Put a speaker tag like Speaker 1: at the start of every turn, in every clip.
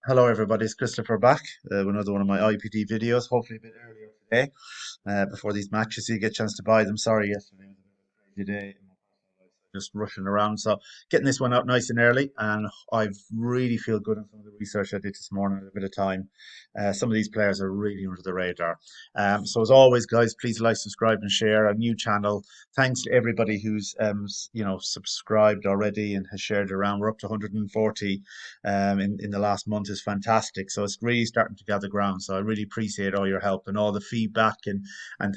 Speaker 1: Hello, everybody. It's Christopher back with another one of my IPD videos. Hopefully, a bit earlier today, before these matches, so you get a chance to buy them. Sorry, yesterday was a bit of a crazy day in my personal life, so just rushing around. So, getting this one out nice and early, and I really feel good on some of the research I did this morning. At a bit of time, some of these players are really under the radar. So, as always, guys, please like, subscribe, and share our new channel. Thanks to everybody who's subscribed already and has shared around. We're up to 140 in the last month is fantastic. So it's really starting to gather ground. So I really appreciate all your help and all the feedback and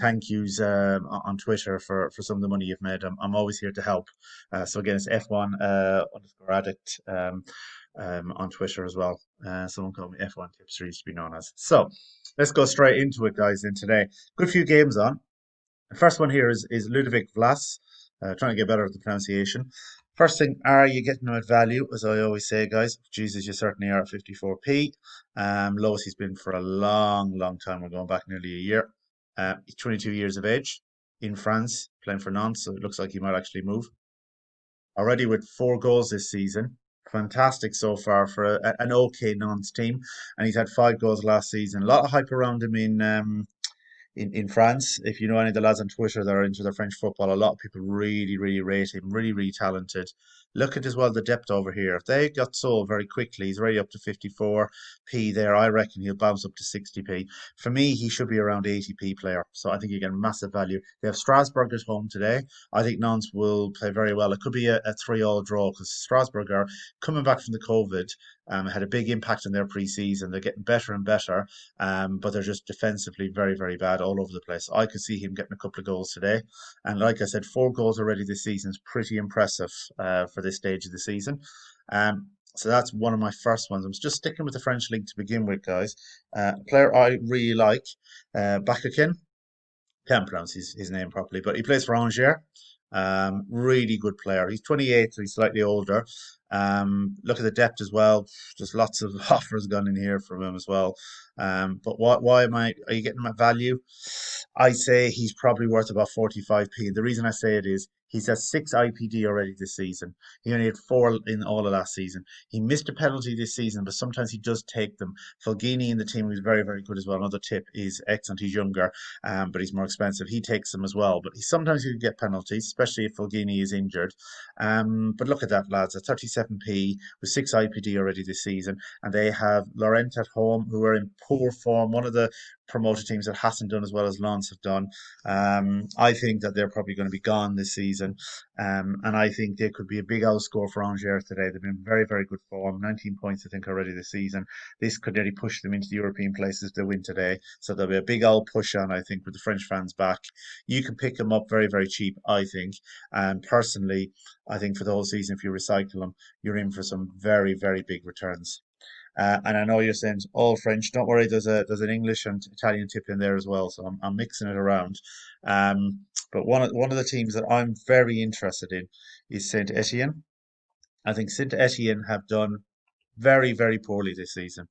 Speaker 1: thank yous on Twitter for some of the money you've made. I'm always here to help. So again, it's F1 underscore addict on Twitter as well. Someone called me F1 Tipster used to be known as. So let's go straight into it, guys. In today, good few games on. The first one here is Ludovic Vlas, trying to get better at the pronunciation. First thing, are you getting them at value? As I always say, guys, Jesus, you certainly are at 54p. Lowest he's been for a long, long time. We're going back nearly a year. He's 22 years of age in France, playing for Nantes, so it looks like he might actually move. Already with 4 goals this season. Fantastic so far for an okay Nantes team. And he's had 5 goals last season. A lot of hype around him in France. If you know any of the lads on Twitter that are into the French football, a lot of people really, really rate him. Really, really talented. Look at as well the depth over here. If they got sold very quickly, he's already up to 54p there. I reckon he'll bounce up to 60p. For me, he should be around 80p player. So I think you get massive value. They have Strasbourg at home today. I think Nantes will play very well. It could be a 3-all draw because Strasbourg are coming back from the COVID. Had a big impact on their pre-season. They're getting better and better, but they're just defensively very, very bad all over the place. I could see him getting a couple of goals today. And like I said, 4 goals already this season is pretty impressive for this stage of the season. So that's one of my first ones. I'm just sticking with the French league to begin with, guys. A player I really like, Bakakin. Can't pronounce his name properly, but he plays for Angers. Really good player. He's 28, so he's slightly older. Look at the depth as well. Just lots of offers gone in here from him as well. But why are you getting him at value? I say he's probably worth about 45p. The reason I say it is he's had 6 IPD already this season. He only had 4 in all of last season. He missed a penalty this season, but sometimes he does take them. Fulgini in the team was very, very good as well. Another tip is excellent. He's younger, but he's more expensive. He takes them as well. But sometimes you can get penalties, especially if Fulgini is injured. But look at that, lads. At 37p with 6 IPD already this season. And they have Laurent at home, who are in poor form. One of the promoted teams that hasn't done as well as Lens have done. I think that they're probably going to be gone this season. And I think they could be a big outscore for Angers today. They've been very, very good form. 19 points, I think, already this season. This could nearly push them into the European places if they win today. So there'll be a big old push on, I think, with the French fans back. You can pick them up very, very cheap, I think. And personally, I think for the whole season, if you recycle them, you're in for some very, very big returns. And I know you're saying all French. Don't worry, there's an English and Italian tip in there as well. So I'm mixing it around. But one of the teams that I'm very interested in is Saint Etienne. I think Saint Etienne have done very, very poorly this season.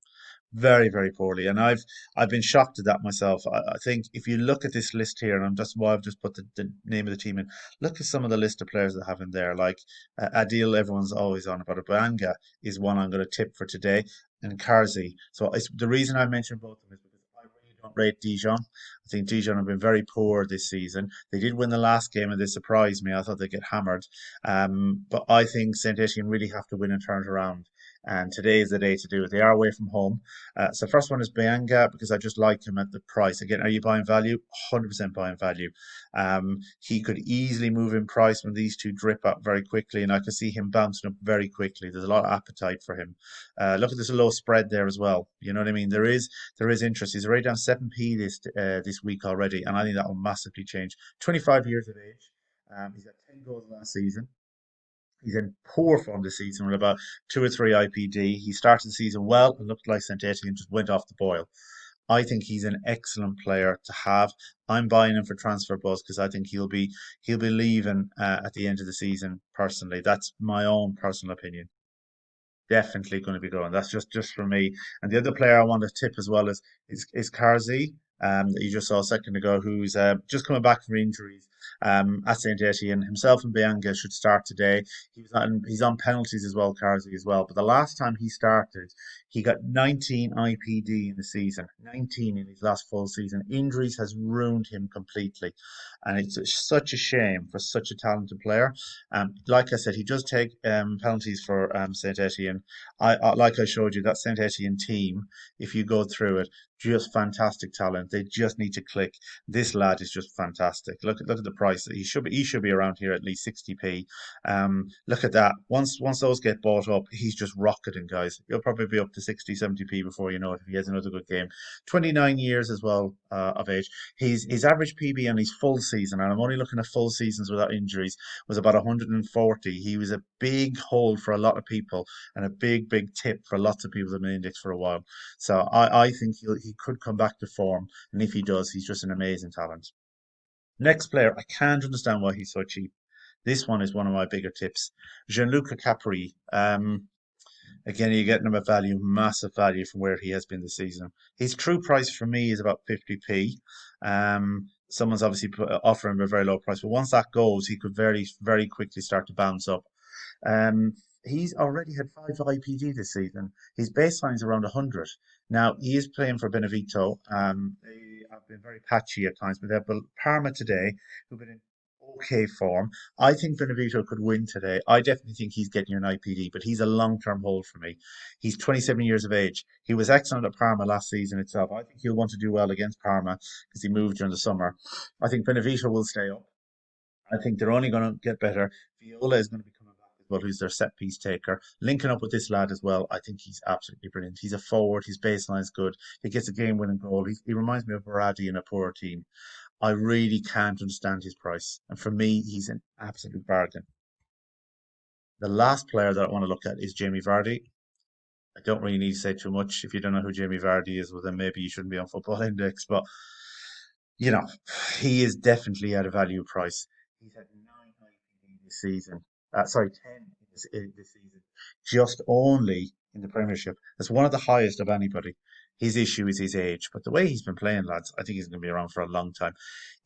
Speaker 1: Very, very poorly. And I've been shocked at that myself. I think if you look at this list here, and I'm just why I've just put the name of the team in, look at some of the list of players that have in there. Like Adil, everyone's always on about it. Banga is one I'm going to tip for today, and Karzi. So the reason I mentioned both of them is because I really don't rate Dijon. I think Dijon have been very poor this season. They did win the last game, and they surprised me. I thought they'd get hammered. But I think Saint Etienne really have to win and turn it around. And today is the day to do it. They are away from home. So first one is Bayanga because I just like him at the price. Again, are you buying value? 100% buying value. He could easily move in price when these two drip up very quickly, and I can see him bouncing up very quickly. There's a lot of appetite for him. Look at this low spread there as well. You know what I mean? There is interest. He's already down 7p this week already, and I think that will massively change. 25 years of age. He's had 10 goals last season. He's in poor form this season with about 2 or 3 IPD. He started the season well and looked like St. Etienne just went off the boil. I think he's an excellent player to have. I'm buying him for transfer buzz because I think he'll be leaving at the end of the season. Personally, that's my own personal opinion. Definitely going to be going. That's just for me. And the other player I want to tip as well is Karzi. that you just saw a second ago, who's just coming back from injuries at St. Etienne. Himself and Bianca should start today. He's on penalties as well, Carsey as well. But the last time he started, he got 19 IPD in the season, 19 in his last full season. Injuries has ruined him completely, and it's such a shame for such a talented player. Like I said, he does take penalties for St. Etienne. Like I showed you, that St. Etienne team, if you go through it, just fantastic talent. They just need to click. This lad is just fantastic. Look at the price. He should be around here at least 60p. Look at that. Once those get bought up, he's just rocketing, guys. He'll probably be up to 60, 70p before you know it if he has another good game. 29 years as well of age. His average PB on his full season, and I'm only looking at full seasons without injuries, was about 140. He was a big hold for a lot of people and a big tip for lots of people in the index for a while. So I think he could come back to form, and if he does, he's just an amazing talent. Next player, I can't understand why he's so cheap. This one is one of my bigger tips. Gianluca Capri. Again, you're getting him a value, massive value from where he has been this season. His true price for me is about 50p. Someone's obviously offering him a very low price, but once that goes, he could very quickly start to bounce up. Um, he's already had 5 IPD this season. His baseline is around 100. Now, he is playing for Benevito. They have been very patchy at times, but they have Parma today, who've been in okay form. I think Benevito could win today. I definitely think he's getting an IPD, but he's a long-term hold for me. He's 27 years of age. He was excellent at Parma last season itself. I think he'll want to do well against Parma because he moved during the summer. I think Benevito will stay up. I think they're only going to get better. Viola is going to be coming back as well, who's their set piece taker. Linking up with this lad as well, I think he's absolutely brilliant. He's a forward. His baseline is good. He gets a game winning goal. He reminds me of Baradi in a poor team. I really can't understand his price. And for me, he's an absolute bargain. The last player that I want to look at is Jamie Vardy. I don't really need to say too much. If you don't know who Jamie Vardy is, well, then maybe you shouldn't be on Football Index. But you know, he is definitely at a value price. He's had 9 IPD this season. Sorry, 10 this season, just only in the Premiership. That's one of the highest of anybody. His issue is his age, but the way he's been playing, lads, I think he's going to be around for a long time.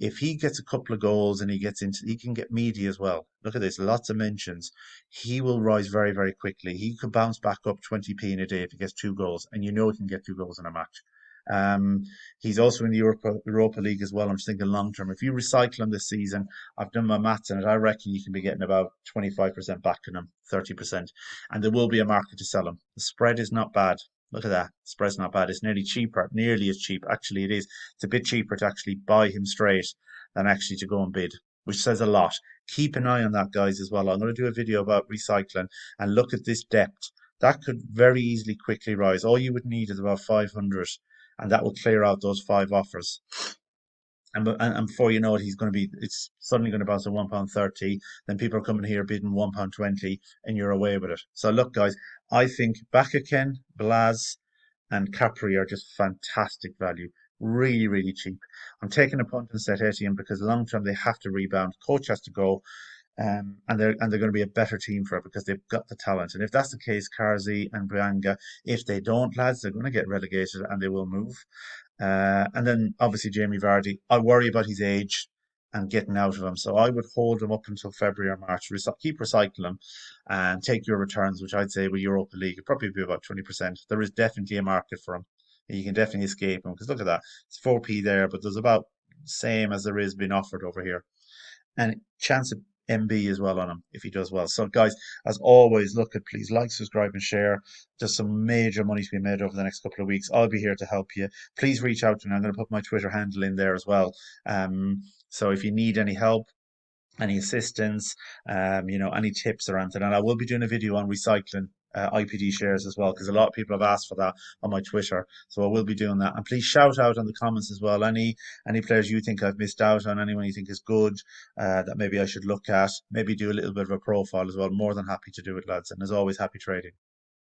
Speaker 1: If he gets a couple of goals and he can get media as well. Look at this, lots of mentions. He will rise very quickly. He could bounce back up 20p in a day if he gets 2 goals, and you know he can get 2 goals in a match. Um, he's also in the Europa League as well. I'm just thinking long term. If you recycle him this season, I've done my maths on it. I reckon you can be getting about 25% back in him, 30%. And there will be a market to sell him. The spread is not bad. Look at that. The spread's not bad. It's nearly cheaper, nearly as cheap. Actually, it is. It's a bit cheaper to actually buy him straight than actually to go and bid, which says a lot. Keep an eye on that, guys, as well. I'm going to do a video about recycling and look at this depth. That could very easily quickly rise. All you would need is about 500 and that will clear out those 5 offers. And before you know it, it's suddenly going to bounce to £1.30. Then people are coming here bidding £1.20, and you're away with it. So look, guys, I think Bakaken, Blaz, and Capri are just fantastic value. Really cheap. I'm taking a punt on Set Etienne because long term they have to rebound. Coach has to go. And they're going to be a better team for it because they've got the talent. And if that's the case, Karzi and Brianga, if they don't, lads, they're going to get relegated and they will move. And then obviously Jamie Vardy, I worry about his age and getting out of him. So I would hold him up until February or March. Keep recycling him and take your returns, which I'd say with Europa League, it'd probably be about 20%. There is definitely a market for him. You can definitely escape him because look at that. It's 4p there, but there's about same as there is being offered over here and chance of MB as well on him if he does well. So, guys, as always, look at please like, subscribe, and share. There's some major money to be made over the next couple of weeks. I'll be here to help you. Please reach out to me. I'm going to put my Twitter handle in there as well. So if you need any help, any assistance, any tips or anything. And I will be doing a video on recycling IPD shares as well, because a lot of people have asked for that on my Twitter. So I will be doing that. And please shout out on the comments as well. Any players you think I've missed out on, anyone you think is good, that maybe I should look at, maybe do a little bit of a profile as well. More than happy to do it, lads. And as always, happy trading.